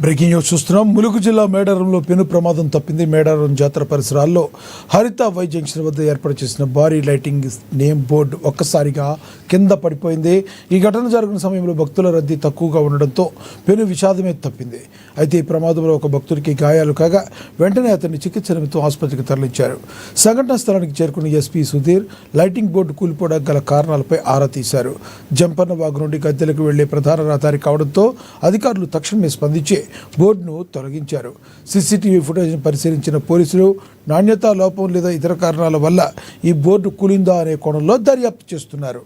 Breaking news చూస్తున్నాం. ములుగు జిల్లా మేడారంలో పెను ప్రమాదం తప్పింది. మేడారం జాతర పరిసరాల్లో హరిత వై జంక్షన్ వద్ద ఏర్పాటు చేసిన భారీ లైటింగ్ నేమ్ బోర్డు ఒక్కసారిగా కింద పడిపోయింది. ఈ ఘటన జరిగిన సమయంలో భక్తుల రద్దీ తక్కువగా ఉండడంతో పెను విషాదమే తప్పింది. అయితే ఈ ప్రమాదంలో ఒక భక్తుడికి గాయాలు కాగా వెంటనే అతన్ని చికిత్స నిమిత్తం ఆసుపత్రికి తరలించారు. సంఘటనా స్థలానికి చేరుకున్న ఎస్పీ సుధీర్ లైటింగ్ బోర్డు కూలిపోవడానికి గల కారణాలపై ఆరా తీశారు. జంపన్న వాగు నుండి గద్దెలకు వెళ్లే ప్రధాన రహదారి కావడంతో అధికారులు తక్షణమే స్పందించి బోర్డును తొలగించారు. సీసీటీవీ ఫుటేజ్ను పరిశీలించిన పోలీసులు నాణ్యతా లోపం లేదా ఇతర కారణాల వల్ల ఈ బోర్డు కూలిందా అనే కోణంలో దర్యాప్తు చేస్తున్నారు.